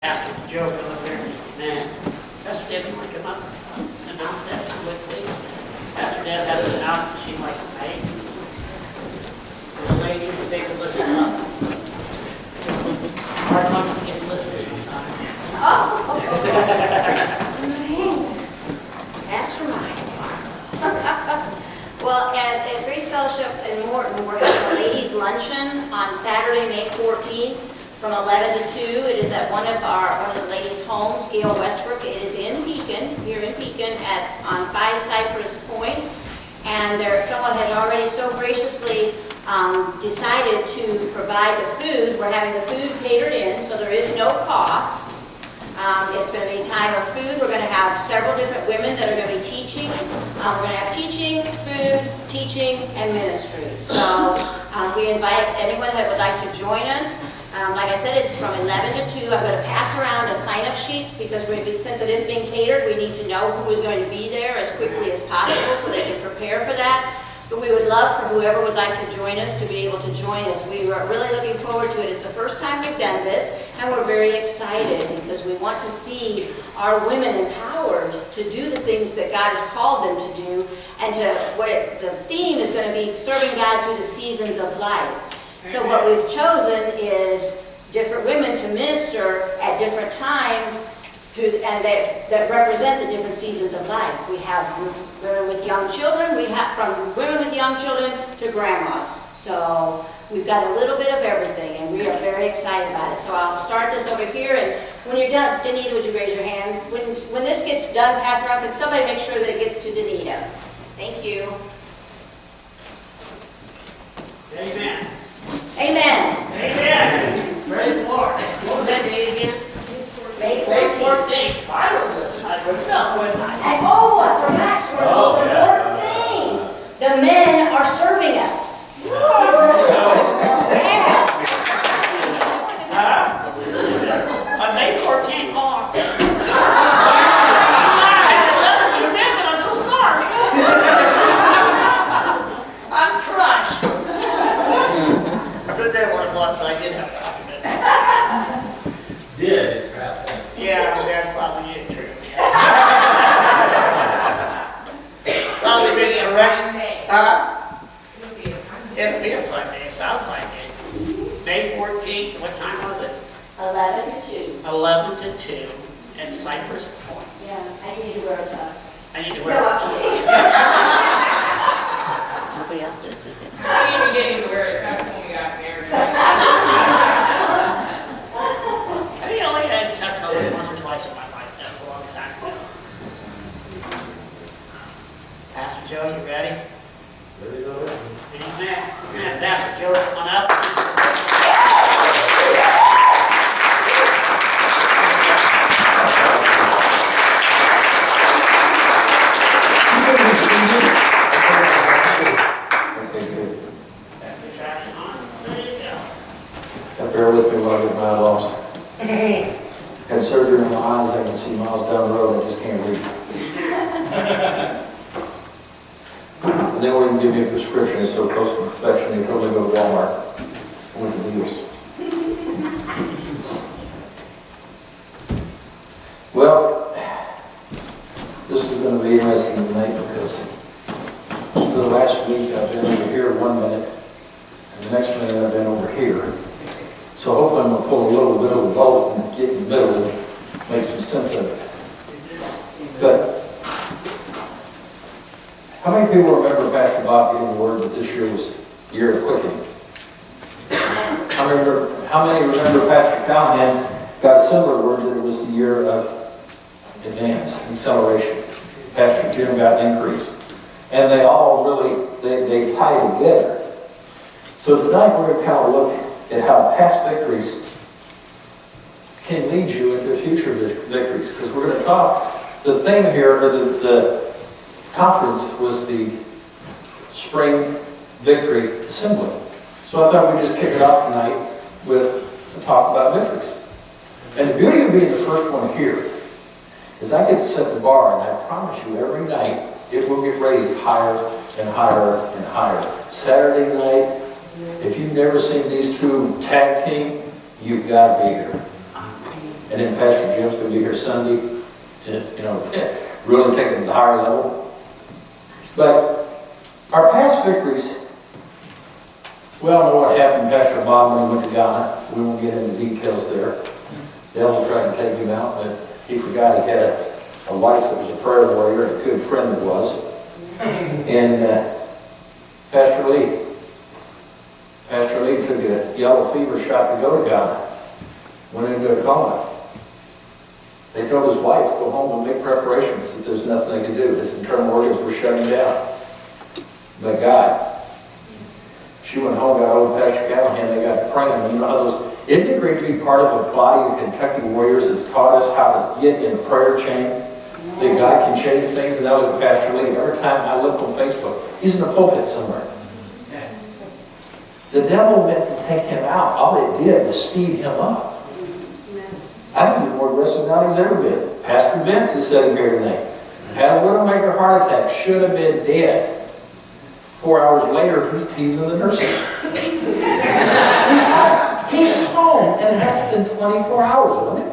Pastor Joe come up here. Man, Pastor Deb, you want to come up and announce that if you would, please? Pastor Deb has an announcement she'd like to make. For the ladies, if they could listen up. Hard enough to get to listen sometimes. Oh, Pastor Mike. Well, at Grace Fellowship in Morton, we're having a ladies' luncheon on Saturday, May 14th. From 11 to 2, it is at one of the ladies' homes, Gail Westbrook. It is in Pekin, here in Pekin, on 5 Cypress Point. And someone has already so graciously decided to provide the food. We're having the food catered in, so there is no cost. It's going to be time of food. We're going to have several different women that are going to be teaching. We're going to have teaching, food, teaching, and ministry. So we invite anyone that would like to join us. Like I said, it's from 11 to 2. I'm going to pass around a sign-up sheet because since it is being catered, we need to know who is going to be there as quickly as possible so they can prepare for that. But we would love for whoever would like to join us to be able to join us. We are really looking forward to it. It's the first time we've done this, and we're very excited because we want to see our women empowered to do the things that God has called them to do, and the theme is going to be serving God through the seasons of life. So what we've chosen is different women to minister at different times and that represent the different seasons of life. We have women with young children, we have from women with young children to grandmas. So we've got a little bit of everything, and we are very excited about it. So I'll start this over here, and when you're done, Danita, would you raise your hand? When this gets done, pass around, can somebody make sure that it gets to Danita? Thank you. Amen. Amen. Amen. Praise the Lord. What was that date again? May 14th. I don't listen. I don't know when I... Oh, I forgot one of the most important things. The men are serving us. On May 14th, Mark. I had another commitment. I'm so sorry. I'm crushed. Good day one once, but I did have a commitment. Did? Yeah, that's probably it, true. Probably been correct. It'll be a fun day. It sounds like it. May 14th, what time was it? 11 to 2. 11 to 2 at Cypress Point. Yeah, I need to wear a tux. I need to wear No, a I'm tux. kidding. Nobody else does this yet. I didn't even get him to wear it. That's when we got married. I mean, I only had tux on it once or twice in my life. That was a long time ago. Pastor Joe, you ready? Amen. We're going to have Pastor Joe come on up. Have the traction on. Ready to go. Bear with me while I get my loss. Had surgery on my eyes, I can see miles down the road, I just can't read. And they won't even give me a prescription, it's so close to perfection, they probably go to Walmart with the deals. Well, this is going to be interesting tonight because for the last week I've been over here 1 minute, and the next minute I've been over here. So hopefully I'm going to pull a little bit of both and get in the middle and make some sense of it. But how many people remember Pastor Bob getting the word that this year was the year of quickening? How many remember Pastor Callahan got a similar word that it was the year of advance, acceleration? Pastor Jim got an increase. And they all really, they tie together. So tonight we're going to kind of look at how past victories can lead you into future victories. Because we're going to talk, the theme here, or the conference was the Spring Victory Assembly. So I thought we'd just kick it off tonight with a talk about victories. And the beauty of being the first one here is I get to set the bar, and I promise you every night it will get raised higher and higher and higher. Saturday night, if you've never seen these two tag team, you've got to be here. And then Pastor Jim's going to be here Sunday to, really take it to the higher level. But our past victories, we all know what happened to Pastor Bob when he went to Ghana. We won't get into details there. The devil tried to take him out, but he forgot he had a wife that was a prayer warrior and a good friend that was. And Pastor Lee took a yellow fever shot to go to Ghana. Went into a coma. They told his wife to go home and make preparations that there's nothing they could do. His internal organs were shutting down. But God, she went home, got hold of Pastor Callahan, they got praying. You know how those, isn't it great to be part of a body of Kentucky warriors that's taught us how to get in a prayer chain? That God can change things. And that was with Pastor Lee. Every time I look on Facebook, he's in the pulpit somewhere. The devil meant to take him out. All it did was speed him up. I think he's more aggressive now than he's ever been. Pastor Vince is sitting here tonight. Had a widowmaker heart attack. Should have been dead. 4 hours later, he's teasing the nurses. He's home in less than 24 hours, wasn't it?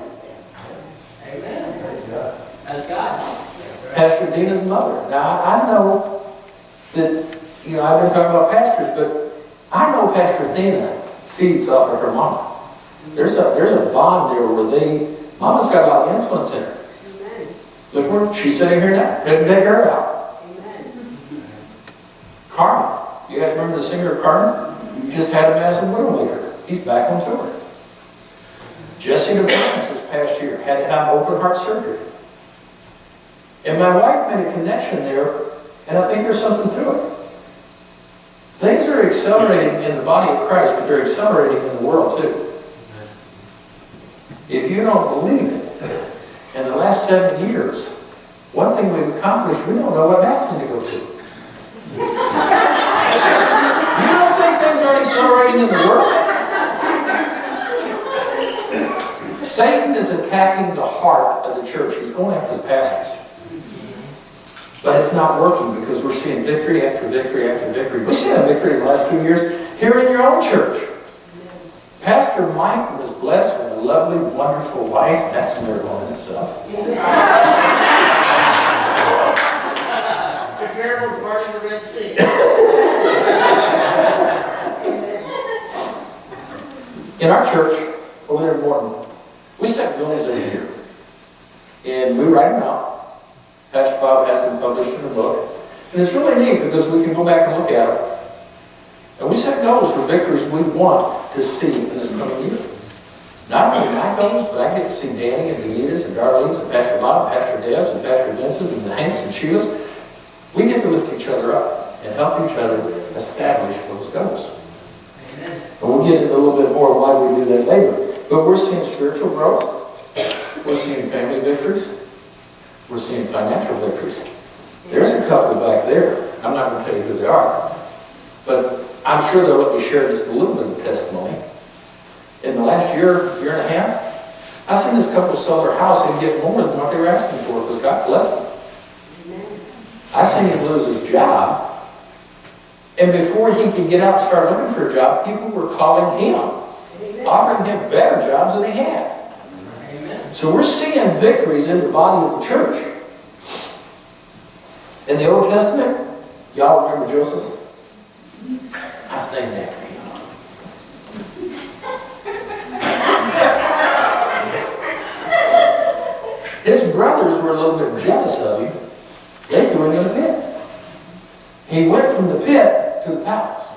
Amen. Praise God. That's God. Pastor Dina's mother. Now, I know that, I've been talking about pastors, but I know Pastor Dina feeds off of her mama. There's a bond there where mama's got a lot of influence in her. Amen. Look where she's sitting here now. Couldn't take her out. Amen. Carmen. You guys remember the singer Carmen? Just had a massive widowmaker. He's back on tour. Jesse DeVance this past year had to have open heart surgery. And my wife made a connection there, and I think there's something to it. Things are accelerating in the body of Christ, but they're accelerating in the world too. If you don't believe it, in the last 7 years, one thing we've accomplished, we don't know what bathroom to go to. You don't think things aren't accelerating in the world? Satan is attacking the heart of the church. He's going after the pastors. But it's not working because we're seeing victory after victory after victory. We've seen a victory in the last 2 years here in your own church. Pastor Mike was blessed with a lovely, wonderful wife. That's a miracle in itself. The parable parting the Red Sea. In our church, over there in Morton, we set goals every year. And we write them out. Pastor Bob has them published in a book. And it's really neat because we can go back and look at them. And we set goals for victories we want to see in this coming year. Not only my goals, but I get to see Danny and Benita's and Darlene's and Pastor Bob and Pastor Deb's and Pastor Vince's and the Hanks and Sheila's. We get to lift each other up and help each other establish those goals. Amen. And we'll get into a little bit more why we do that later. But we're seeing spiritual growth. We're seeing family victories. We're seeing financial victories. There's a couple back there. I'm not going to tell you who they are. But I'm sure they'll let me share just a little bit of testimony. In the last year and a half, I've seen this couple sell their house and get more than what they were asking for because God bless them. I seen him lose his job. And before he could get out and start looking for a job, people were calling him, offering him better jobs than he had. So we're seeing victories in the body of the church. In the Old Testament, y'all remember Joseph? I was named after him. His brothers were a little bit jealous of him. They threw him in the pit. He went from the pit to the palace.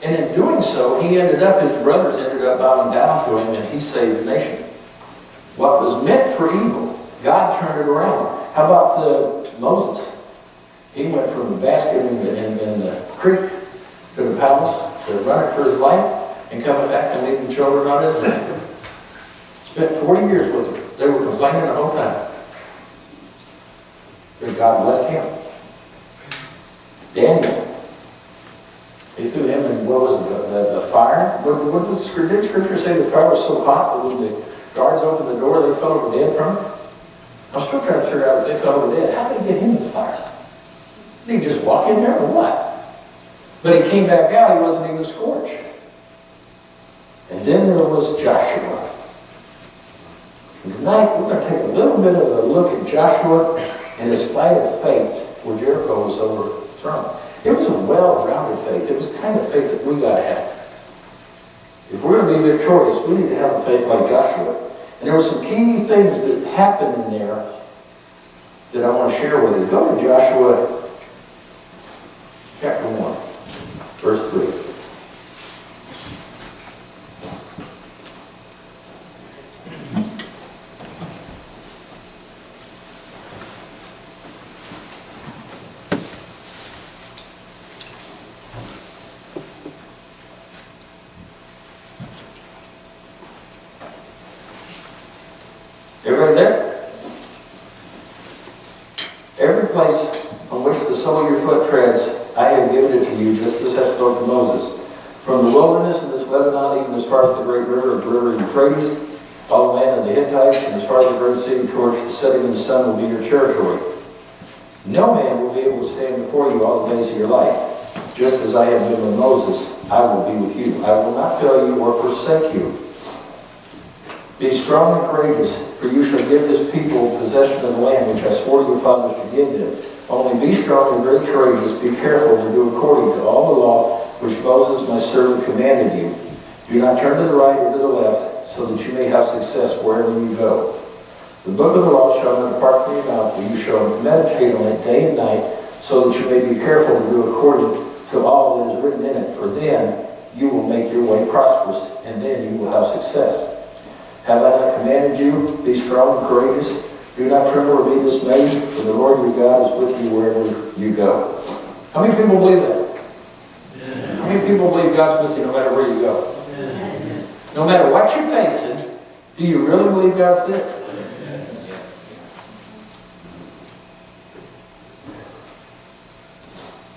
And in doing so, his brothers ended up bowing down to him, and he saved the nation. What was meant for evil, God turned it around. How about Moses? He went from the basket in the creek to the palace to run it for his life and coming back and leading children on Israel. Spent 40 years with them. They were complaining the whole time. But God blessed him. Daniel. They threw him in, what was it, the fire? What does the scripture say? The fire was so hot that when the guards opened the door, they fell over dead from it? I'm still trying to figure out if they fell over dead. How did they get him in the fire? Did he just walk in there or what? But he came back out, he wasn't even scorched. And then there was Joshua. And tonight, we're going to take a little bit of a look at Joshua and his fight of faith where Jericho was overthrown. It was a well-rounded faith. It was the kind of faith that we got to have. If we're going to be victorious, we need to have a faith like Joshua. And there were some key things that happened in there that I want to share with you. Go to Joshua chapter 1, verse 3. Everybody there? Every place on which the sole of your foot treads, I have given it to you, just as I spoke to Moses. From the wilderness and this Lebanon, even as far as the great river, the river Euphrates, all the land of the Hittites, and as far as the great sea towards the setting of the sun will be your territory. No man will be able to stand before you all the days of your life. Just as I have been with Moses, I will be with you. I will not fail you or forsake you. Be strong and courageous, for you shall give this people possession of the land which I swore to your fathers to give them. Only be strong and very courageous. Be careful to do according to all the law which Moses my servant commanded you. Do not turn to the right or to the left, so that you may have success wherever you go. The book of the law shall not depart from your mouth, but you shall meditate on it day and night, so that you may be careful to do according to all that is written in it. For then you will make your way prosperous, and then you will have success. Have I not commanded you? Be strong and courageous. Do not tremble or be dismayed, for the Lord your God is with you wherever you go. How many people believe that? Yeah. How many people believe God's with you no matter where you go? Yeah. No matter what you're facing, do you really believe God's there? Yes.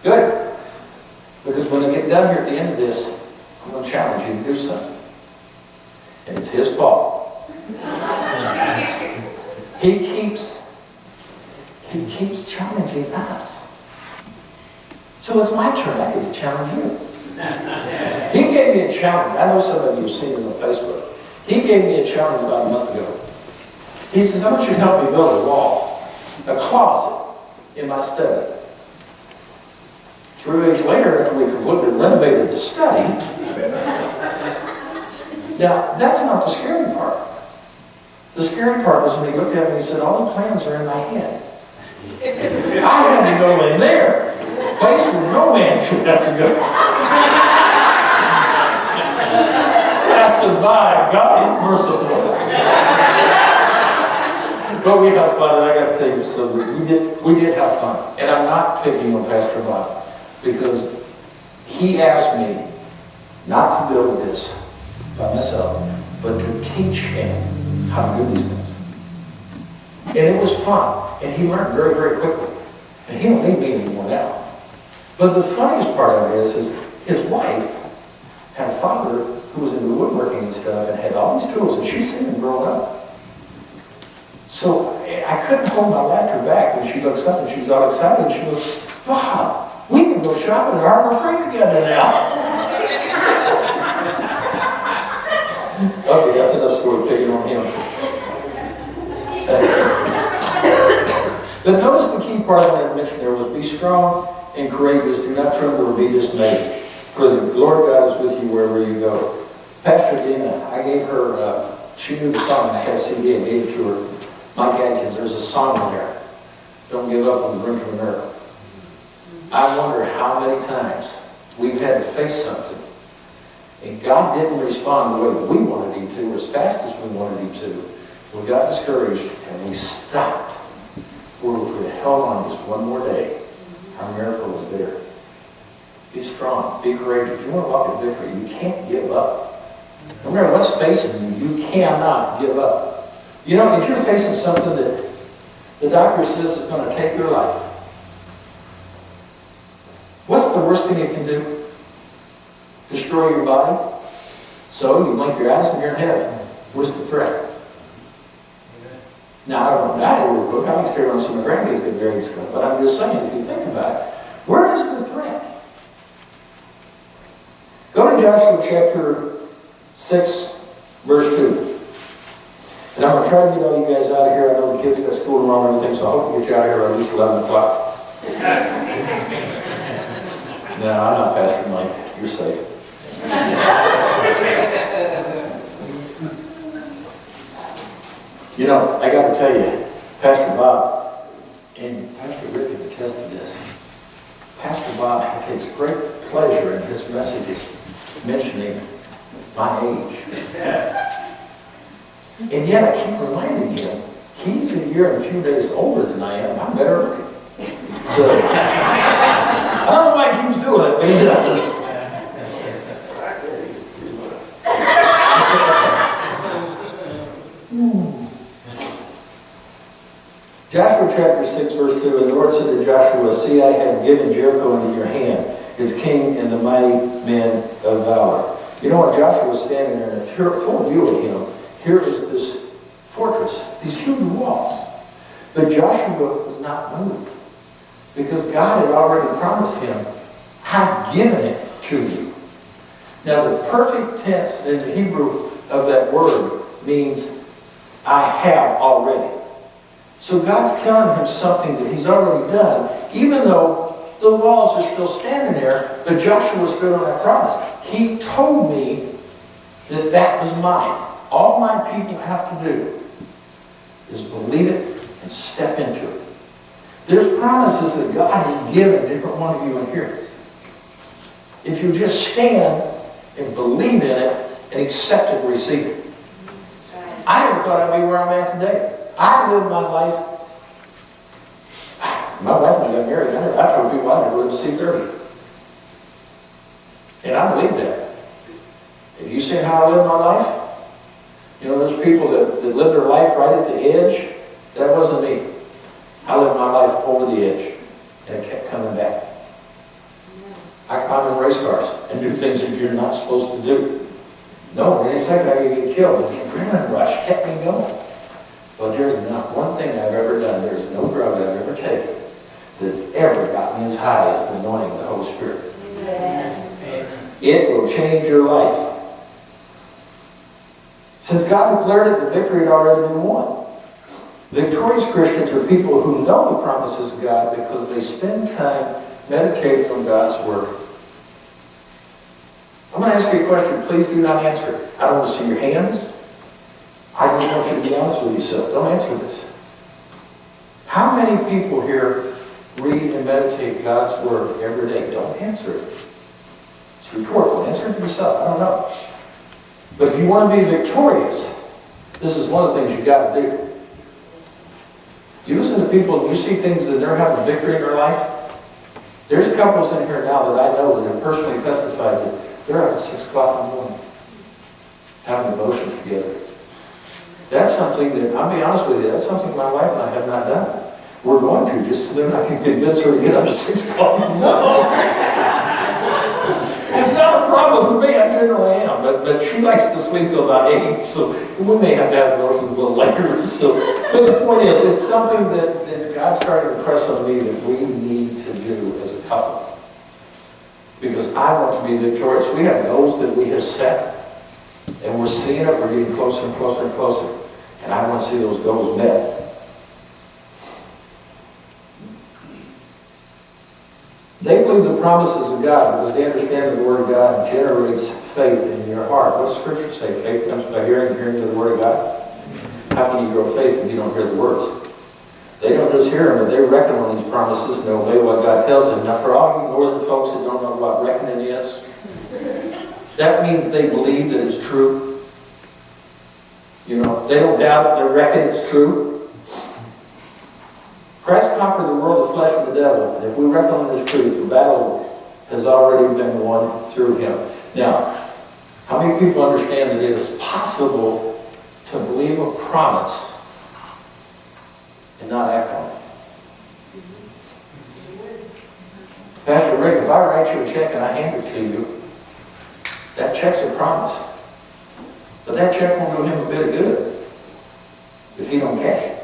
Good. Because when I get done here at the end of this, I'm going to challenge you to do something. And it's his fault. He keeps challenging us. So it's my turn. I get to challenge you. He gave me a challenge. I know some of you have seen it on Facebook. He gave me a challenge about a month ago. He says, I want you to help me build a wall, a closet in my study. 3 weeks later, after we completely renovated the study, now, that's not the scary part. The scary part was when he looked at me and he said, all the plans are in my head. I had to go in there, a place where no man should have to go. I survived. God is merciful. But we had fun, and I got to tell you, so we did have fun. And I'm not picking on Pastor Bob, because he asked me not to build this by myself, but to teach him how to do these things. And it was fun. And he learned very, very quickly. And he don't need me anymore now. But the funniest part of it is his wife had a father who was into woodworking and stuff and had all these tools, and she's seen him growing up. So I couldn't hold my laughter back when she looks up and she's all excited. And she goes, Bob, we can go shopping at Harbor Freight together now. Okay, that's enough story picking on him. But notice the key part I wanted to mention there was be strong and courageous. Do not tremble or be dismayed. For the Lord God is with you wherever you go. Pastor Dina, I gave her, she knew the song, and I had a CD, I gave it to her. Mike Atkins, there's a song in there. Don't give up on the brink of a miracle. I wonder how many times we've had to face something, and God didn't respond the way that we wanted him to, or as fast as we wanted him to. We got discouraged, and we stopped. Where we could have held on just one more day. Our miracle was there. Be strong. Be courageous. If you want to walk in victory, you can't give up. No matter what's facing you, you cannot give up. You know, if you're facing something that the doctor says is going to take your life, what's the worst thing it can do? Destroy your body? So you blink your eyes and you're in heaven. Where's the threat? Now, I don't want to die real quick. I can stay around some of my grandkids get married and stuff. But I'm just saying, if you think about it, where is the threat? Go to Joshua chapter 6, verse 2. And I'm going to try to get all you guys out of here. I know the kids got school tomorrow and everything, so I hope to get you out of here at least 11 o'clock. No, I'm not Pastor Mike. You're safe. You know, I got to tell you, Pastor Bob, and Pastor Rick can attest to this, Pastor Bob takes great pleasure in his messages mentioning my age. And yet I keep reminding him, he's a year and a few days older than I am. I'm better looking. So, I don't know why he keeps doing it, but he does. Joshua chapter 6, verse 2, and the Lord said to Joshua, see, I have given Jericho into your hand, its king and the mighty men of valor. You know what? Joshua was standing there, and in full view of him, here is this fortress, these huge walls. But Joshua was not moved, because God had already promised him, I've given it to you. Now, the perfect tense in the Hebrew of that word means, I have already. So God's telling him something that he's already done, even though the walls are still standing there, but Joshua stood on that promise. He told me that that was mine. All my people have to do is believe it and step into it. There's promises that God has given different one of you in here. If you just stand and believe in it and accept it and receive it. I never thought I'd be where I'm at today. I lived my life. My wife and I got married. I told people I never lived to see 30. And I believe that. If you see how I live my life, you know, there's people that live their life right at the edge. That wasn't me. I lived my life over the edge, and it kept coming back. I climb in race cars and do things that you're not supposed to do. No, in a second I could get killed, but the adrenaline rush kept me going. But there's not one thing I've ever done, there's no drug I've ever taken that's ever gotten me as high as the anointing of the Holy Spirit. Yes. It will change your life. Since God declared it, the victory had already been won. Victorious Christians are people who know the promises of God because they spend time meditating on God's Word. I'm going to ask you a question. Please do not answer it. I don't want to see your hands. I just want you to be honest with yourself. Don't answer this. How many people here read and meditate God's Word every day? Don't answer it. It's rhetorical. Answer it to yourself. I don't know. But if you want to be victorious, this is one of the things you've got to do. You listen to people and you see things that they're having victory in their life. There's couples in here now that I know that have personally testified that they're up at 6 o'clock in the morning having devotions together. That's something that, I'll be honest with you, that's something my wife and I have not done. We're going to, just so that I can convince her to get up at 6 o'clock in the morning. It's not a problem for me, I generally am, but she likes to sleep till about 8, so we may have to have devotions a little later. So, but the point is, it's something that God started to impress on me that we need to do as a couple. Because I want to be victorious. We have goals that we have set, and we're seeing it, we're getting closer and closer and closer. And I want to see those goals met. They believe the promises of God because they understand that the Word of God generates faith in your heart. What does Scripture say? Faith comes by hearing, hearing to the Word of God. How can you grow faith if you don't hear the words? They don't just hear them, but they reckon on these promises and obey what God tells them. Now, for all you northern folks that don't know what reckoning is, that means they believe that it's true. You know, they don't doubt it, they reckon it's true. Christ conquered the world, the flesh, and the devil. And if we reckon on his truth, the battle has already been won through him. Now, how many people understand that it is possible to believe a promise and not act on it? Pastor Rick, if I write you a check and I hand it to you, that check's a promise. But that check won't do him a bit of good if he don't cash it.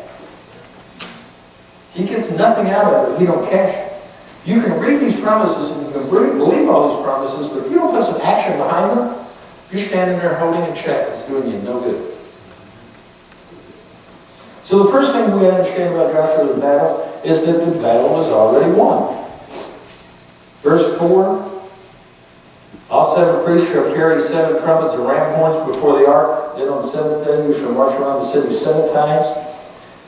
He gets nothing out of it if he don't cash it. You can read these promises and you can believe all these promises, but if you don't put some action behind them, you're standing there holding a check that's doing you no good. So the first thing we gotta understand about Joshua's battle is that the battle was already won. Verse 4, all 7 priests shall carry 7 trumpets and ram horns before the ark. Then on the 7th day you shall march around the city 7 times,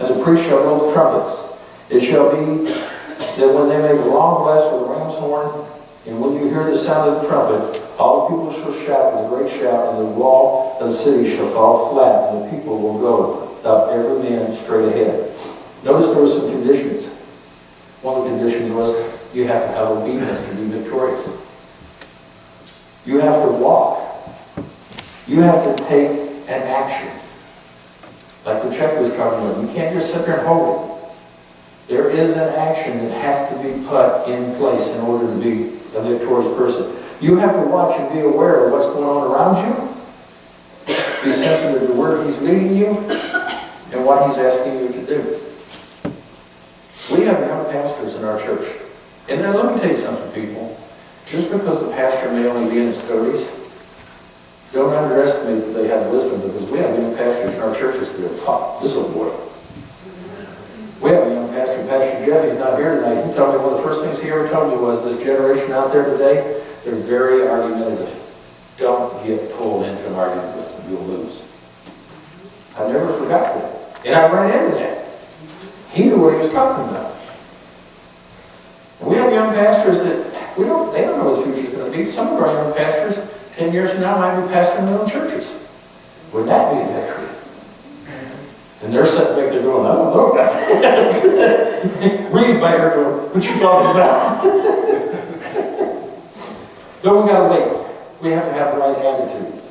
and the priests shall blow the trumpets. It shall be that when they make a long blast with a ram's horn, and when you hear the sound of the trumpet, all the people shall shout with a great shout, and the wall of the city shall fall flat, and the people will go up every man straight ahead. Notice there were some conditions. One of the conditions was you have to have obedience to be victorious. You have to walk. You have to take an action. Like the check was talking about, you can't just sit there and hold it. There is an action that has to be put in place in order to be a victorious person. You have to watch and be aware of what's going on around you. Be sensitive to where He's leading you and what He's asking you to do. We have young pastors in our church. And then let me tell you something, people. Just because the pastor may only be in his 30s, don't underestimate that they have wisdom, because we have young pastors in our churches that are taught. This little boy. We have a young pastor, Pastor Jeff. He's not here tonight. He told me one of the first things he ever told me was, this generation out there today, they're very argumentative. Don't get pulled into an argument with them. You'll lose. I never forgot that. And I ran into that. He knew what he was talking about. And we have young pastors that they don't know what the future is going to be. Some of our young pastors, 10 years from now, might be pastoring their own churches. Wouldn't that be a victory? And they're sitting back there going, I don't know about that. Reed's back there going, what you talking about? But we got to wait. We have to have the right attitude.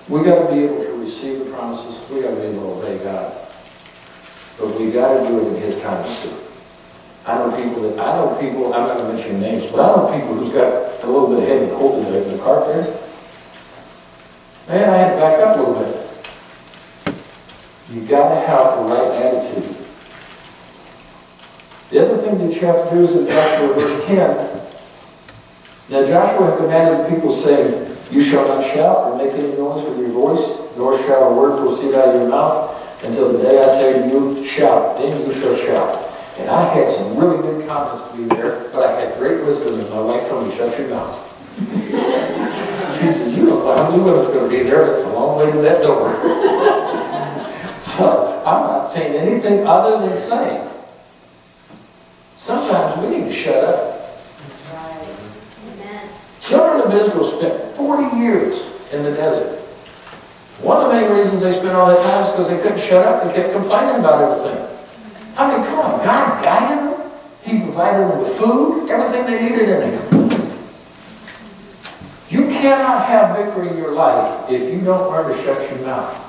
We got to be able to receive the promises. We got to be able to obey God. But we got to do it in His time too. I know people, I'm not going to mention names, but I know people who's got a little bit of heavy cold in the cart there. Man, I had to back up a little bit. You got to have the right attitude. The other thing that you have to do is in Joshua verse 10. Now Joshua had commanded the people, saying, you shall not shout or make any noise with your voice, nor shall a word proceed out of your mouth, until the day I say to you, shout, then you shall shout. And I had some really good comments to be there, but I had great wisdom, and my wife told me, shut your mouth. She says, you don't know how many women's going to be there. That's a long way to that door. So I'm not saying anything other than saying, sometimes we need to shut up. That's right. Amen. Children of Israel spent 40 years in the desert. One of the main reasons they spent all that time is because they couldn't shut up. They kept complaining about everything. I mean, come on, God guided them. He provided them with food, everything they needed, and they complained. You cannot have victory in your life if you don't learn to shut your mouth.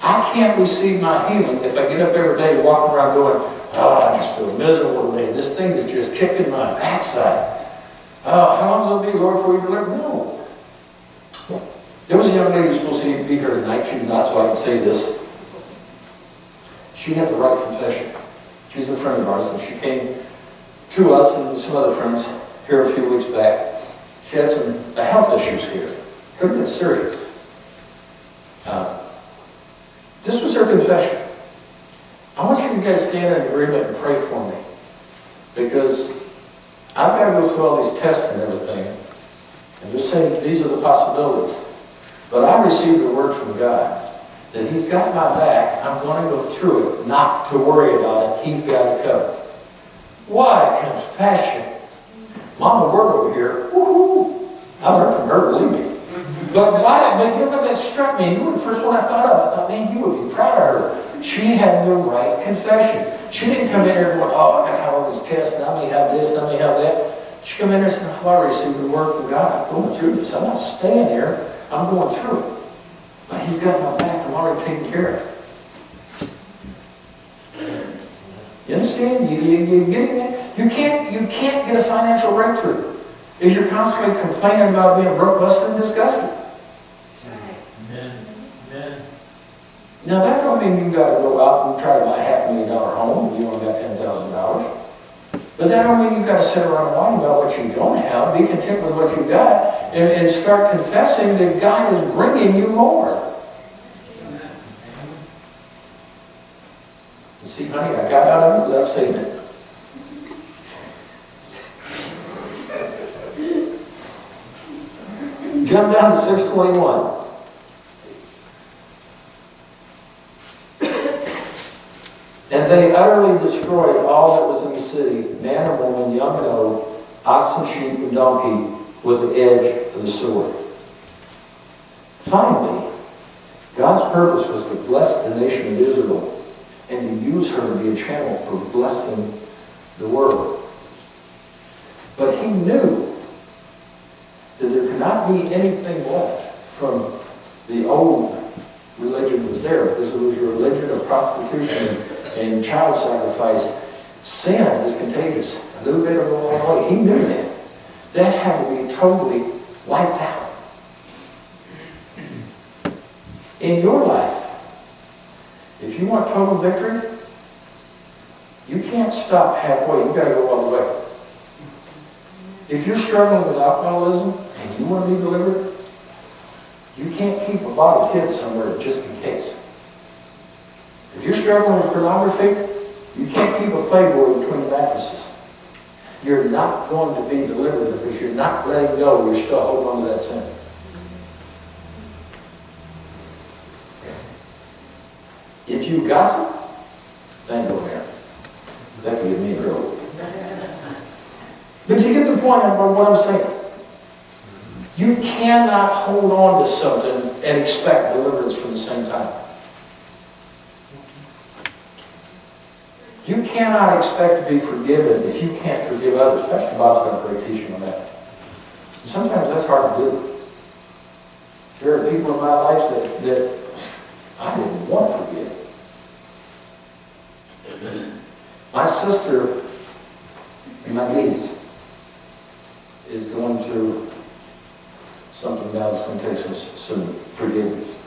I can't receive my healing if I get up every day walking around going, oh, I just feel miserable today. This thing is just kicking my backside. Oh, how long will it be, Lord, before you deliver? No. There was a young lady who was supposed to be here tonight. She's not, so I can say this. She had the right confession. She's a friend of ours, and she came to us and some other friends here a few weeks back. She had some health issues here. Could have been serious. This was her confession. I want you guys to stand in agreement and pray for me, because I've got to go through all these tests and everything, and just say these are the possibilities. But I received a word from God that He's got my back. I'm going to go through it, not to worry about it. He's got it covered. What a confession. Mama Word over here, woo-hoo. I learned from her, believe me. But you know what that struck me? You were the first one I thought of. I thought, man, you would be proud of her. She had the right confession. She didn't come in here going, oh, I got to have all these tests, and I may have this, and I may have that. She come in there and said, oh, I received the word from God. I'm going through this. I'm not staying here. I'm going through it. But He's got my back. I'm already taking care of it. You understand? You getting that? You can't get a financial breakthrough if you're constantly complaining about being broke, busted, and disgusted. Now that don't mean you got to go out and try to buy a $500,000 home if you only got $10,000. But that don't mean you got to sit around and whine about what you don't have. Be content with what you got, and start confessing that God is bringing you more. And see, honey, I got out of it without saying it. Jump down to 6:21. And they utterly destroyed all that was in the city, man and woman, young and old, ox and sheep and donkey, with the edge of the sword. Finally, God's purpose was to bless the nation of Israel and to use her to be a channel for blessing the world. But he knew that there could not be anything left from the old religion was there, because it was a religion of prostitution and child sacrifice. Sin is contagious. A little bit of a long way. He knew that. That had to be totally wiped out. In your life, if you want total victory, you can't stop halfway. You've got to go all the way. If you're struggling with alcoholism and you want to be delivered, you can't keep a bottle hid somewhere just in case. If you're struggling with pornography, you can't keep a Playboy between the mattresses. You're not going to be delivered because you're not letting go. You're still holding on to that sin. If you gossip, then go there. That could get me in trouble. But you get the point of what I'm saying. You cannot hold on to something and expect deliverance from the same time. You cannot expect to be forgiven if you can't forgive others. Pastor Bob's got a great teaching on that. And sometimes that's hard to do. There are people in my life that I didn't want to forgive. My sister and my niece is going through something now that's going to take some forgiveness.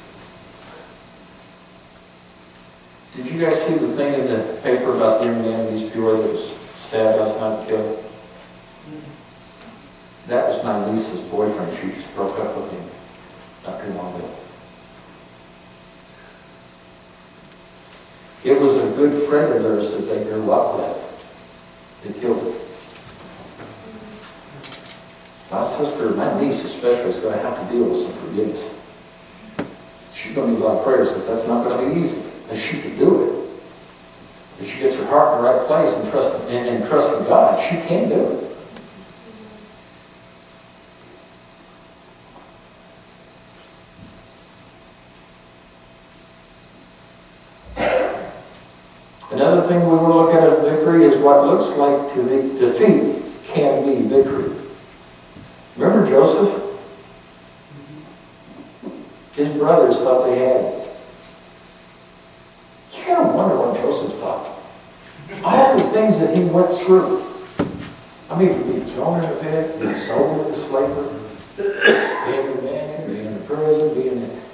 Did you guys see the thing in the paper about the young man in East Peoria that was stabbed last night and killed? That was my niece's boyfriend. She just broke up with him not too long ago. It was a good friend of theirs that they grew up with that killed him. My sister, my niece especially, is going to have to deal with some forgiveness. She's going to need a lot of prayers because that's not going to be easy. But she can do it. If she gets her heart in the right place and trust in God, she can do it. Another thing we want to look at as victory is what looks like to be defeat can be victory. Remember Joseph? His brothers thought they had him. You gotta wonder what Joseph thought. All the things that he went through. I mean, from being thrown in the pit, being sold into slavery, being in the mansion, being in the prison,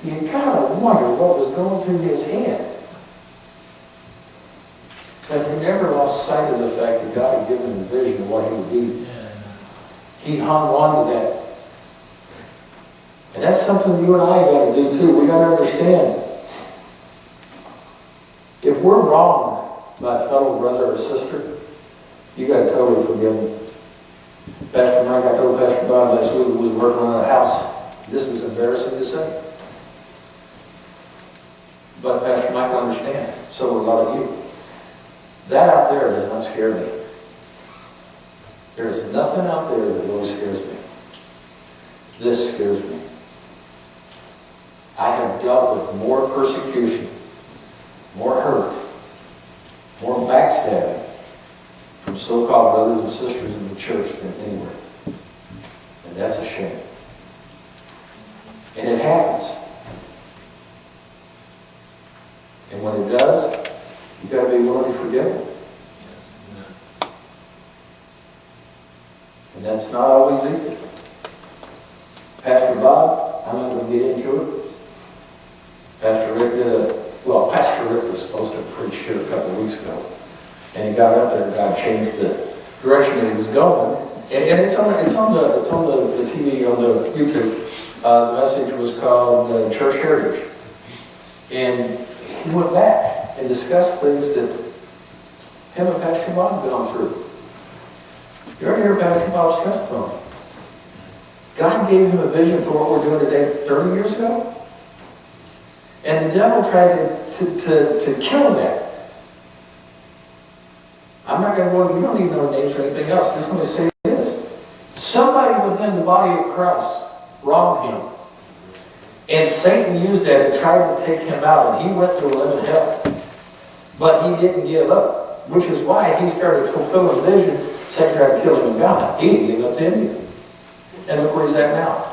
you gotta wonder what was going through his head. But he never lost sight of the fact that God had given him a vision of what he would be. He hung on to that. And that's something you and I got to do too. We got to understand. If we're wrong by a fellow brother or sister, you got to totally forgive them. Pastor Mike, I told Pastor Bob last week we was working on a house. This is embarrassing to say. But Pastor Mike, I understand. So would a lot of you. That out there does not scare me. There is nothing out there that really scares me. This scares me. I have dealt with more persecution, more hurt, more backstabbing from so-called brothers and sisters in the church than anywhere. And that's a shame. And it happens. And when it does, you've got to be willing to forgive them. And that's not always easy. Pastor Bob, I'm not going to get into it. Pastor Rick was supposed to preach here a couple of weeks ago. And he got up there and God changed the direction that he was going. And it's on the TV, on the YouTube. The message was called Church Heritage. And he went back and discussed things that Him and Pastor Bob have been on through. You ever hear Pastor Bob's testimony? God gave him a vision for what we're doing today 30 years ago. And the devil tried to kill that. I'm not going to go, you don't need to know names or anything else. Just let me say this. Somebody within the body of Christ wronged him. And Satan used that and tried to take him out. And he went through 11 hell. But he didn't give up. Which is why he started fulfilling the vision. Satan tried to kill him and bound him. He didn't give up to India. And look where he's at now.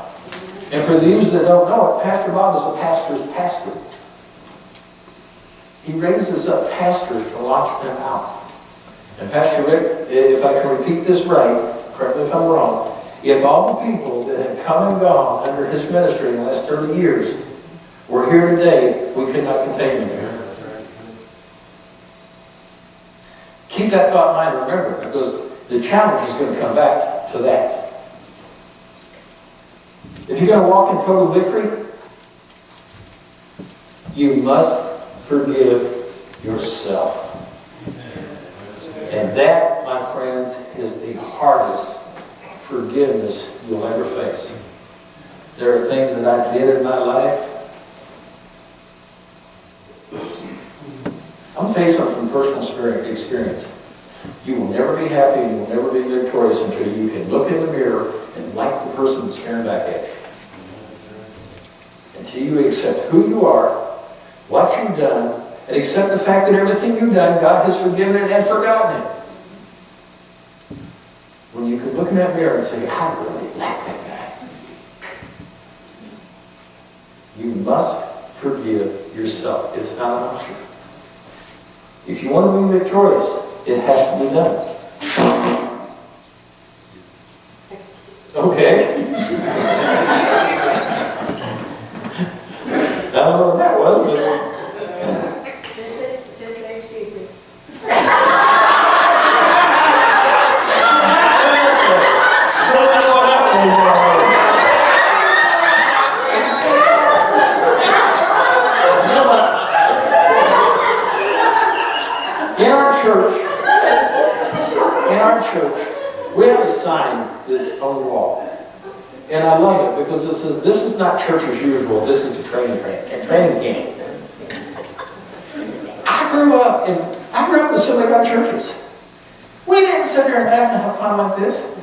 And for those that don't know it, Pastor Bob is a pastor's pastor. He raises up pastors to launch them out. And Pastor Rick, if I can repeat this right, correct me if I'm wrong, if all the people that have come and gone under his ministry in the last 30 years were here today, we could not contain them here. Keep that thought in mind, remember, because the challenge is going to come back to that. If you're going to walk in total victory, you must forgive yourself. And that, my friends, is the hardest forgiveness you'll ever face. There are things that I did in my life. I'm going to tell you something from personal experience. You will never be happy and you will never be victorious until you can look in the mirror and like the person that's staring back at you. Until you accept who you are, what you've done, and accept the fact that everything you've done, God has forgiven it and forgotten it. When you can look in that mirror and say, I really like that guy. You must forgive yourself. It's not an option. If you want to be victorious, it has to be done. Okay. I don't know what that was, but... Just say excuse me. In our church, we have a sign that's on the wall. And I love it because this is not church as usual. This is a training camp. I grew up in Assembly of God churches. We didn't sit there and laugh and have fun like this.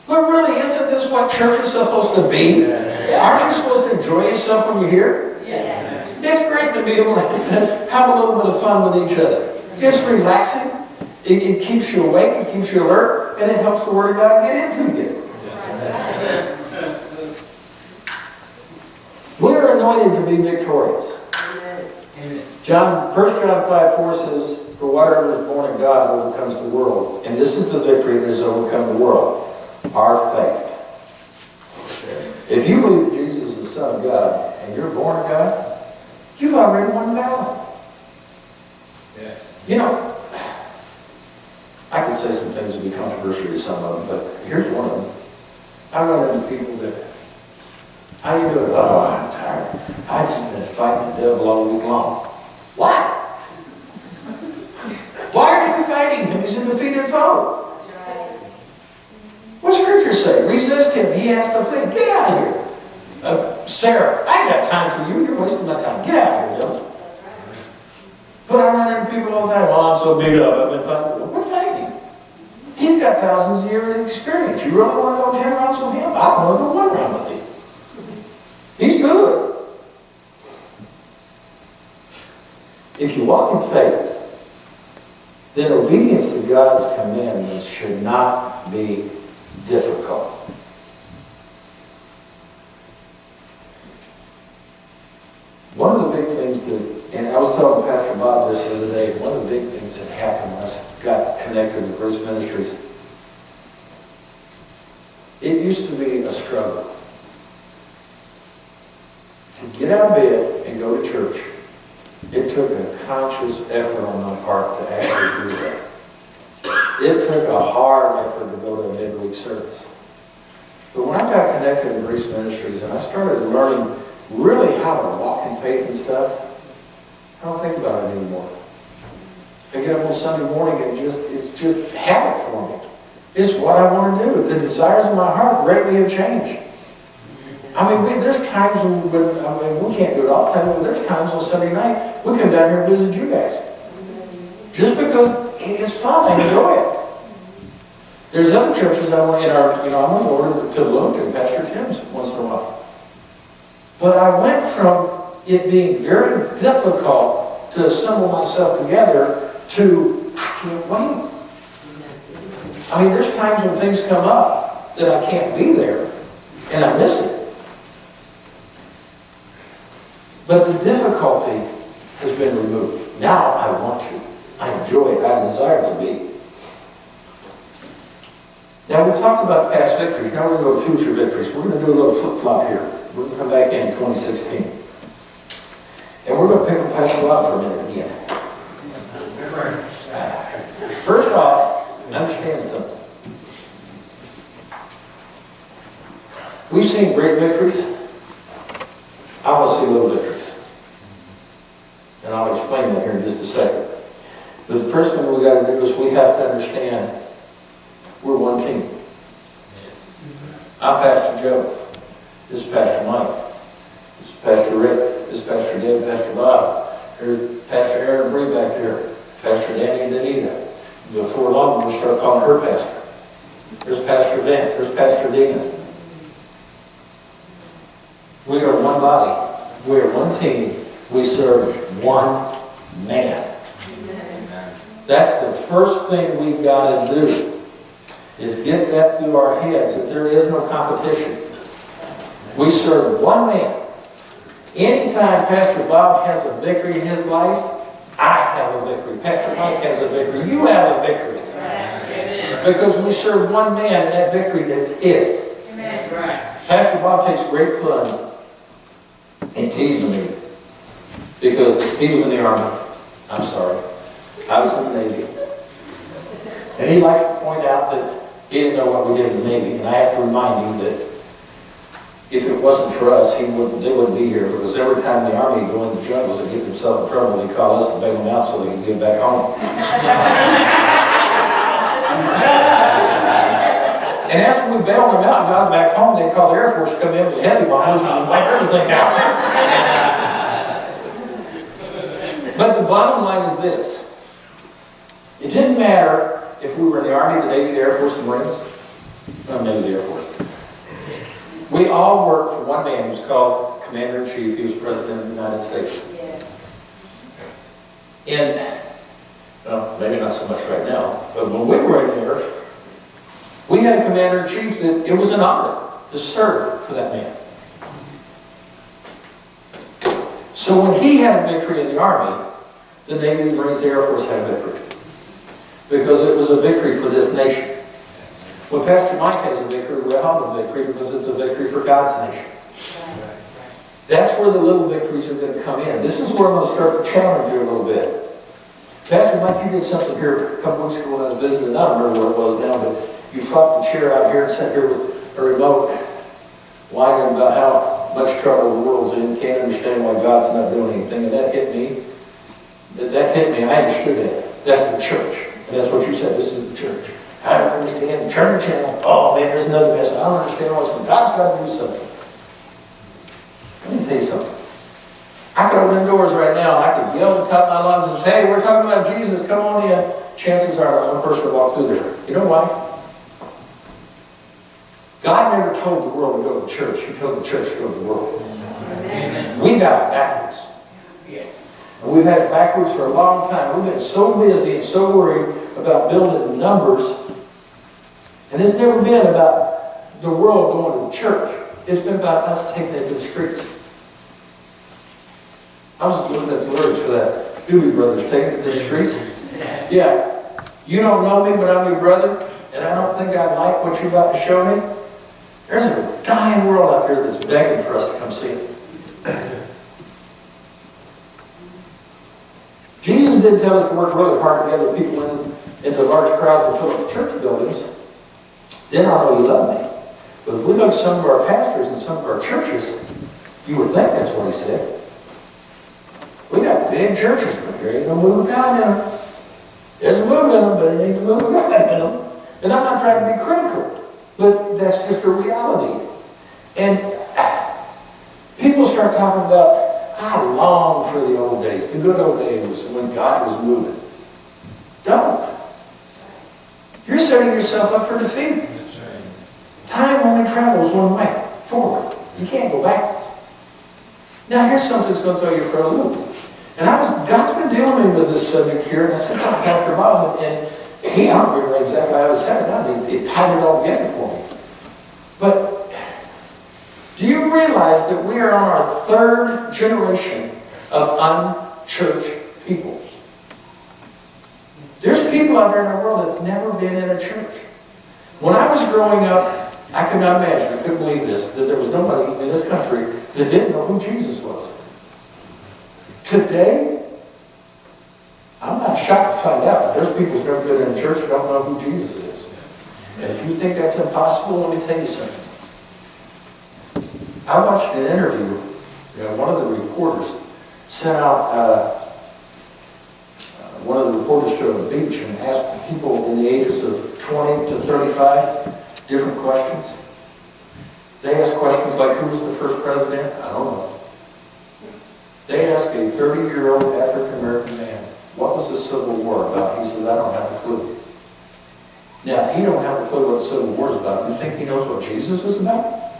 But really, isn't this what church is supposed to be? Aren't you supposed to enjoy yourself when you're here? Yes. It's great to be able to have a little bit of fun with each other. It's relaxing. It keeps you awake. It keeps you alert. And it helps the Word of God get into you. We're anointed to be victorious. Amen. 1 John 5:4 says, for whatever is born of God overcomes the world. And this is the victory that has overcome the world. Our faith. If you believe that Jesus is the Son of God and you're born of God, you've already won the battle. Yes. You know, I could say some things that would be controversial to some of them, but here's one of them. I run into people that, how do you do it? Oh, I'm tired. I've just been fighting the devil all week long. Why? Why are you fighting him? He's a defeated foe. What scripture say? Resist him. He has to flee. Get out of here. Sarah, I ain't got time for you. You're wasting my time. Get out of here, devil. But I run into people all the time. Oh, I'm so beat up. I've been fighting. We're fighting. He's got thousands of years of experience. You really want to go 10 rounds with him? I don't want to go 1 round with him. He's good. If you walk in faith, then obedience to God's commandments should not be difficult. One of the big things that, and I was telling Pastor Bob this the other day, one of the big things that happened when I got connected with Grace Ministries, it used to be a struggle. To get out of bed and go to church, it took a conscious effort on my part to actually do that. It took a hard effort to go to a midweek service. But when I got connected with Grace Ministries and I started learning really how to walk in faith and stuff, I don't think about it anymore. I get up on Sunday morning and it's just habit for me. It's what I want to do. The desires of my heart greatly have changed. I mean, there's times when we can't do it all the time, but there's times on Sunday night we come down here and visit you guys. Just because it's fun, I enjoy it. There's other churches I'm going to order to look at Pastor Tim's once in a while. But I went from it being very difficult to assemble myself together to, I can't wait. I mean, there's times when things come up that I can't be there, and I miss it. But the difficulty has been removed. Now I want to. I enjoy it. I desire to be. Now we've talked about past victories. Now we're going to go to future victories. We're going to do a little flip-flop here. We're going to come back in 2016. And we're going to pick on Pastor Bob for a minute again. First off, understand something. We've seen great victories. I want to see little victories. And I'll explain that here in just a second. But the first thing we got to do is we have to understand we're one team. I'm Pastor Joe. This is Pastor Mike. This is Pastor Rick. This is Pastor Dave, Pastor Bob. Here's Pastor Aaron and Bree back there. Pastor Danny and Danita. Before long, we'll start calling her Pastor. There's Pastor Vance. There's Pastor Dina. We are one body. We are one team. We serve one man. That's the first thing we've got to do, is get that through our heads, that there is no competition. We serve one man. Anytime Pastor Bob has a victory in his life, I have a victory. Pastor Mike has a victory. You have a victory. Because we serve one man, and that victory is his. Pastor Bob takes great fun in teasing me because he was in the Army. I'm sorry. I was in the Navy. And he likes to point out that he didn't know what we did in the Navy. And I have to remind you that if it wasn't for us, they wouldn't be here. Because every time the Army would go in the jungles and get themselves in trouble, they'd call us to bail them out so they could get back home. And after we bailed them out and got them back home, they'd call the Air Force to come in with a heavy behind us and just wipe everything out. But the bottom line is this. It didn't matter if we were in the Army, the Navy, the Air Force, the Marines. No, maybe the Air Force. We all worked for one man who was called Commander-in-Chief. He was President of the United States. And, well, maybe not so much right now, but when we were in there, we had a Commander-in-Chief that it was an honor to serve for that man. So when he had a victory in the Army, the Navy, the Marines, the Air Force had a victory. Because it was a victory for this nation. When Pastor Mike has a victory, we all have a victory because it's a victory for God's nation. That's where the little victories are going to come in. This is where I'm going to start to challenge you a little bit. Pastor Mike, you did something here a couple weeks ago when I was visiting. I don't remember where it was now, but you flopped the chair out here and sat here with a remote, whining about how much trouble the world's in, can't understand why God's not doing anything, and that hit me. That hit me. I understood that. That's the church. And that's what you said. This is the church. I don't understand. Turn the channel. Oh, man, there's another message. I don't understand what's going on. God's got to do something. Let me tell you something. I could open doors right now and I could yell at the top of my lungs and say, hey, we're talking about Jesus. Come on in. Chances are one person will walk through there. You know why? God never told the world to go to the church. He told the church to go to the world. Amen. We got it backwards. And we've had it backwards for a long time. We've been so busy and so worried about building numbers. And it's never been about the world going to the church. It's been about us taking it to the streets. I was looking at the lyrics for that. Doobie Brothers, taking it to the streets. Yeah. You don't know me, but I'm your brother, and I don't think I like what you're about to show me. There's a dying world out there that's begging for us to come see it. Jesus didn't tell us to work really hard to gather people into large crowds and fill up church buildings. Then I'll know you love me. But if we look at some of our pastors and some of our churches, you would think that's what he said. We got big churches, but there ain't no move of God in them. There's a move in them, but it ain't a move of God in them. And I'm not trying to be critical, but that's just a reality. And people start talking about, I long for the old days, the good old days when God was moving. Don't. You're setting yourself up for defeat. Time only travels one way, forward. You can't go backwards. Now here's something that's going to throw you for a loop. And God's been dealing with this subject here, and I said something to Pastor Bob, and I don't remember exactly how I was saying it. It tied it all together for me. But do you realize that we are on our third generation of unchurched people? There's people out there in the world that's never been in a church. When I was growing up, I could not imagine, I couldn't believe this, that there was nobody in this country that didn't know who Jesus was. Today, I'm not shocked to find out, but there's people who've never been in a church who don't know who Jesus is. And if you think that's impossible, let me tell you something. I watched an interview, one of the reporters sent out, one of the reporters to a beach and asked people in the ages of 20 to 35 different questions. They asked questions like, who was the first president? I don't know. They asked a 30-year-old African-American man, what was the Civil War about? He said, I don't have a clue. Now, if he don't have a clue what the Civil War is about, you think he knows what Jesus was about?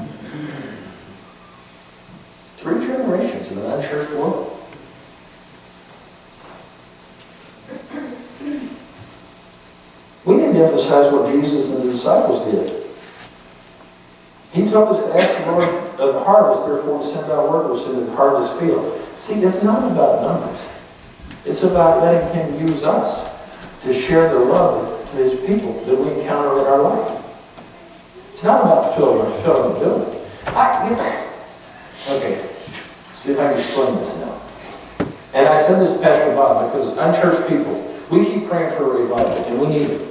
3 generations in an unchurched world. We need to emphasize what Jesus and the disciples did. He told us to ask the Lord of the harvest, therefore to send out workers into the harvest field. See, it's not about numbers. It's about letting Him use us to share the love to His people that we encounter in our life. It's not about filling the building. Okay, see if I can explain this now. And I said this to Pastor Bob, because unchurched people, we keep praying for a revival, and we need it.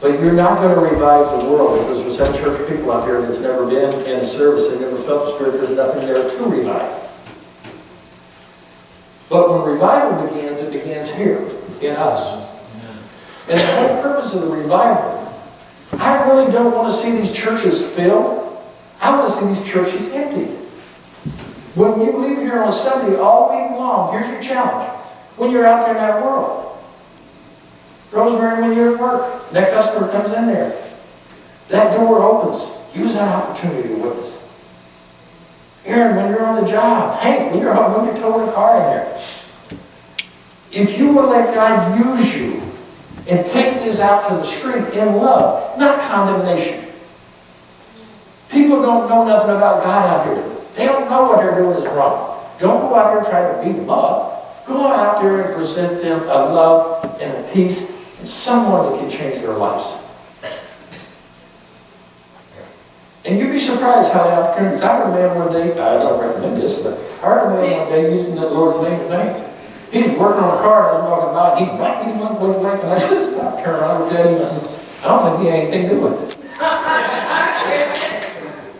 But you're not going to revive the world because there's unchurched people out there that's never been in a service and never felt the Spirit. There's nothing there to revive. But when revival begins, it begins here, in us. And the whole purpose of the revival, I really don't want to see these churches filled. I want to see these churches empty. When you leave here on a Sunday all week long, here's your challenge. When you're out there in that world. Rosemary, when you're at work, that customer comes in there. That door opens. Use that opportunity to witness. Aaron, when you're on the job. Hey, when you're home, when you're towing a car in there. If you will let God use you and take this out to the street in love, not condemnation. People don't know nothing about God out there. They don't know what they're doing is wrong. Don't go out there trying to beat them up. Go out there and present them a love and a peace and someone that can change their lives. And you'd be surprised how the opportunities. I heard a man one day, I don't recommend this, but I heard a man one day using the Lord's name in vain. He was working on a car and I was walking by and he blanked, and I just stopped, turned around, looked at him, and I says, I don't think he had anything to do with it.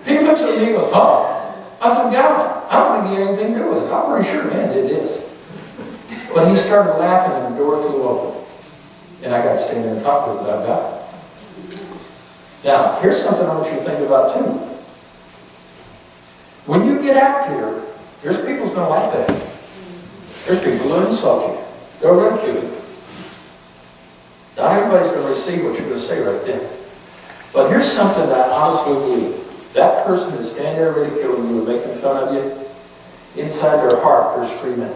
He looks at me and goes, huh? I said, God, I don't think he had anything to do with it. I'm pretty sure, man, it is. But he started laughing and the door flew open. And I got to stand there and talk with him about God. Now, here's something I want you to think about too. When you get out here, there's people who's going to laugh at you. There's people who insult you. They'll ridicule you. Not everybody's going to receive what you're going to say right then. But here's something that I honestly believe. That person that's standing there ridiculing you and making fun of you, inside their heart, they're screaming,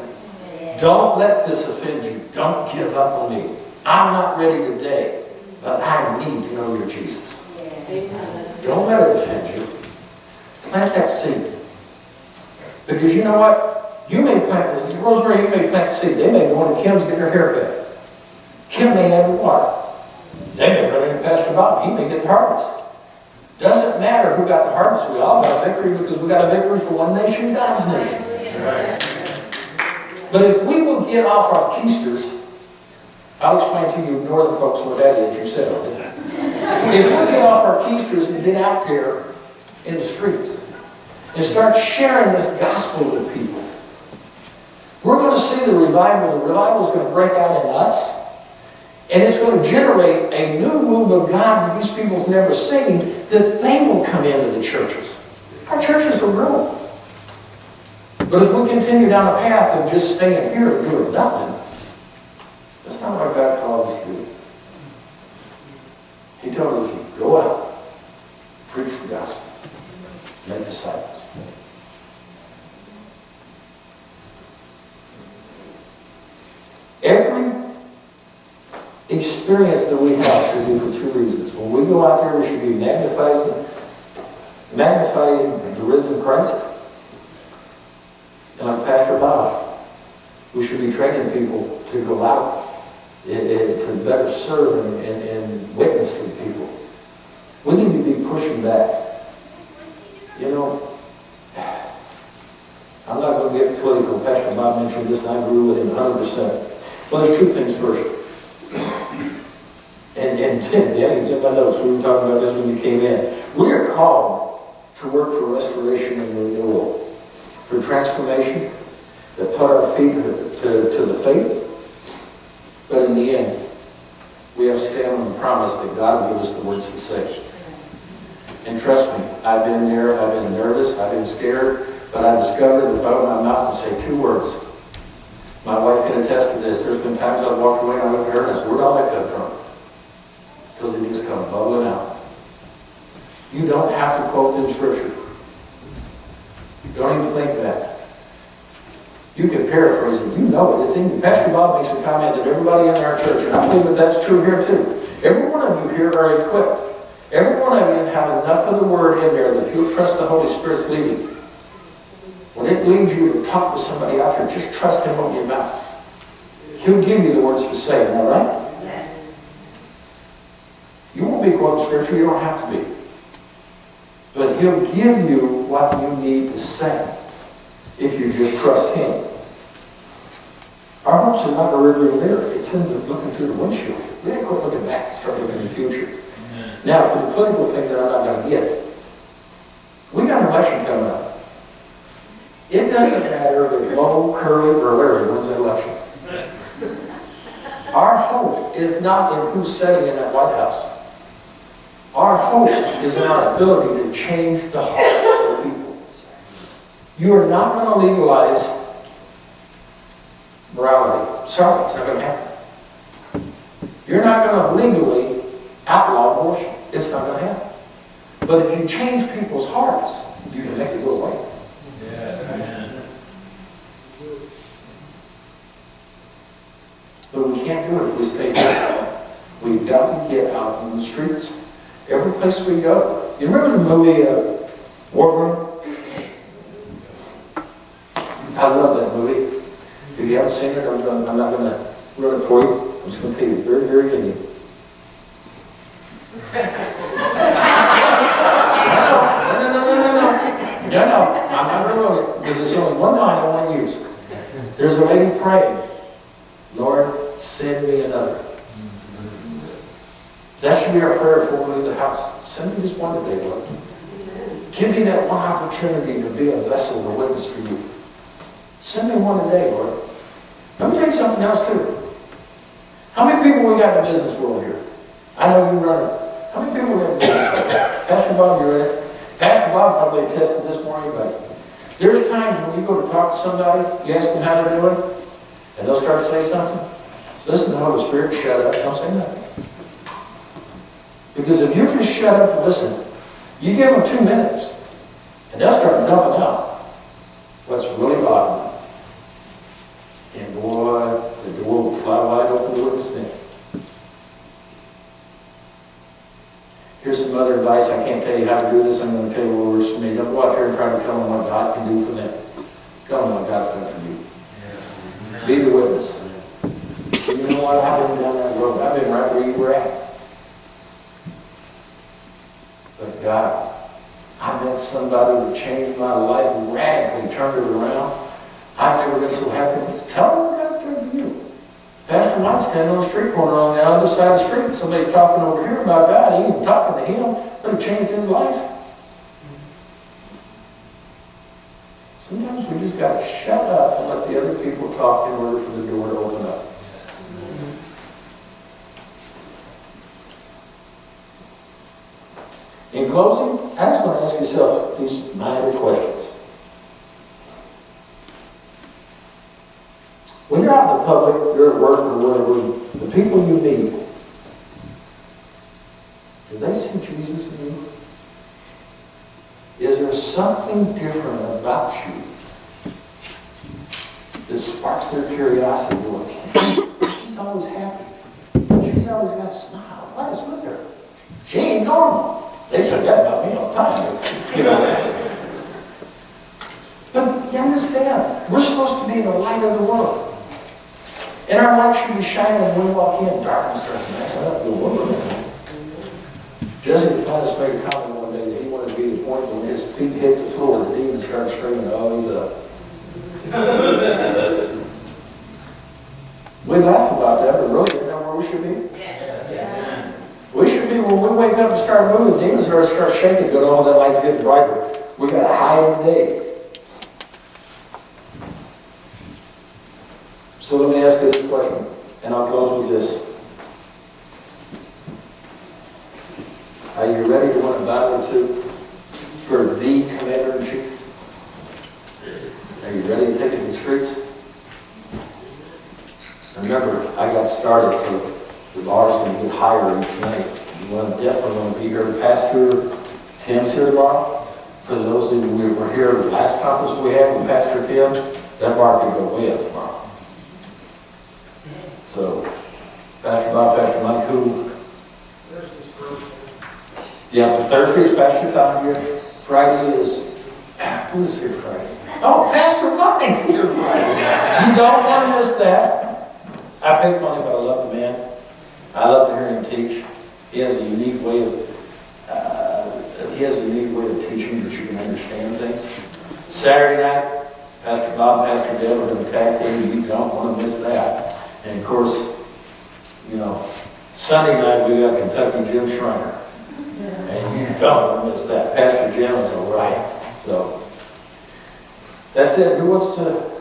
don't let this offend you. Don't give up on me. I'm not ready today, but I need to know your Jesus. Don't let it offend you. Plant that seed. Because you know what? You may plant this. Rosemary, you may plant the seed. They may go into Kim's get her hair cut. Kim may add water. They may run into Pastor Bob. He may get the harvest. Doesn't matter who got the harvest. We all got a victory because we got a victory for one nation, God's nation. Right. But if we will get off our keisters, I'll explain to you northern folks what that is. You said it. If we get off our keisters and get out there in the streets and start sharing this gospel with people, We're going to see the revival. The revival is going to break out in us. And it's going to generate a new move of God that these people's never seen, that they will come into the churches. Our churches are growing. But if we continue down a path of just staying here and doing nothing, that's not what God called us to do. He told us to go out, preach the gospel, make disciples. Every experience that we have should be for two reasons. When we go out there, we should be magnifying the risen Christ. And like Pastor Bob, we should be training people to go out to better serve and witness to people. We need to be pushing back. You know, I'm not going to get political. Pastor Bob mentioned this and I agree with him 100%. Well, there's two things first. And Danny, it's in my notes. We were talking about this when you came in. We are called to work for restoration and renewal, for transformation, that put our feet to the faith. But in the end, we have to stand on the promise that God will give us the words to say. And trust me, I've been there, I've been nervous, I've been scared, but I discovered if I open my mouth and say two words, my wife can attest to this. There's been times I've walked away and I looked at her and I said, where'd all that come from? Because it just comes bubbling out. You don't have to quote in Scripture. Don't even think that. You can paraphrase it. You know it. It's in you. Pastor Bob makes a comment that everybody in our church, and I believe that that's true here too. Every one of you here are equipped. Every one of you have enough of the Word in there that if you'll trust the Holy Spirit's leading, when it leads you to talk to somebody out there, just trust Him on your mouth. He'll give you the words to say. Isn't that right? Yes. You won't be quoting Scripture. You don't have to be. But He'll give you what you need to say if you just trust Him. Our hopes are not a rearview mirror. It's in the looking through the windshield. We have to quit looking back and start looking in the future. Now, for the political thing that I'm not going to get, we got an election coming up. It doesn't matter if Low, Curly, or Larry wins the election. Our hope is not in who's sitting in that White House. Our hope is in our ability to change the hearts of people. You are not going to legalize morality. Sorry, it's not going to happen. You're not going to legally outlaw abortion. It's not going to happen. But if you change people's hearts, you can make it go away. Yes, amen. But we can't do it if we stay here. We've got to get out in the streets. Every place we go. You remember the movie War Room? I love that movie. If you haven't seen it, I'm not going to run it for you. I'm just going to tell you very, very ending. No, I'm not going to ruin it because there's only one line I want to use. There's a lady praying, Lord, send me another. That should be our prayer for when we leave the house. Send me just one today, Lord. Give me that one opportunity to be a vessel or witness for you. Send me one today, Lord. Let me tell you something else too. How many people we got in the business world here? I know you run it. How many people we got in the business world? Pastor Bob, you're in it. Pastor Bob probably attested this more than anybody. There's times when you go to talk to somebody, you ask them how they're doing, and they'll start to say something. Listen to the Holy Spirit, shut up, don't say nothing. Because if you just shut up and listen, you give them 2 minutes, and they'll start dumping out what's really bothering them. And boy, the door will fly wide open to witness them. Here's some other advice. I can't tell you how to do this. I'm going to tell you what works for me. Don't go out there and try to tell them what God can do for them. Tell them what God's done for you. Be the witness. So you know what? I've been down that road. I've been right where you were at. But God, I met somebody that changed my life, radically turned it around. I've never been so happy. Tell them what God's done for you. Pastor Mike's standing on the street corner on the other side of the street. Somebody's talking over here about God. He ain't talking to him, but it changed his life. Sometimes we just got to shut up and let the other people talk in order for the door to open up. In closing, I just want to ask yourself these minor questions. When you're out in the public, you're at work or whatever, the people you meet, do they see Jesus in you? Is there something different about you that sparks their curiosity? Going, she's always happy. She's always got a smile. What is with her? She ain't normal. They said that about me all the time. You know. But you understand, we're supposed to be the light of the world. And our light should be shining when we walk in. Darkness starts to match up the world. Jesse the Titus made a comment one day that he wanted to be the point when his feet hit the floor, the demons started screaming, oh, he's up. We laugh about that, but really, isn't that where we should be? Yes. We should be when we wake up and start moving, demons are start shaking, going, oh, that light's getting brighter. We got to hide in the day. So let me ask you this question, and I'll close with this. Are you ready to win a battle too for the commander-in-chief? Are you ready to take it to the streets? Remember, I got started, so the bar's going to get higher each night. You definitely want to be here. Pastor Tim's here tomorrow. For those of you who were here the last conference we had with Pastor Tim, that bar could go way up tomorrow. So, Pastor Bob, Pastor Mike, who? Yeah, the Thursday is Pastor Tom here. Friday is, who is here Friday? Oh, Pastor Mike's here Friday. You don't want to miss that. I pick on him, but I love the man. I love to hear him teach. He has a unique way of teaching that you can understand things. Saturday night, Pastor Bob and Pastor Deb are going to tag team. You don't want to miss that. And of course, you know, Sunday night we got Kentucky Jim Schreiner. And you don't want to miss that. Pastor Jim is all right. So that's it. Who wants to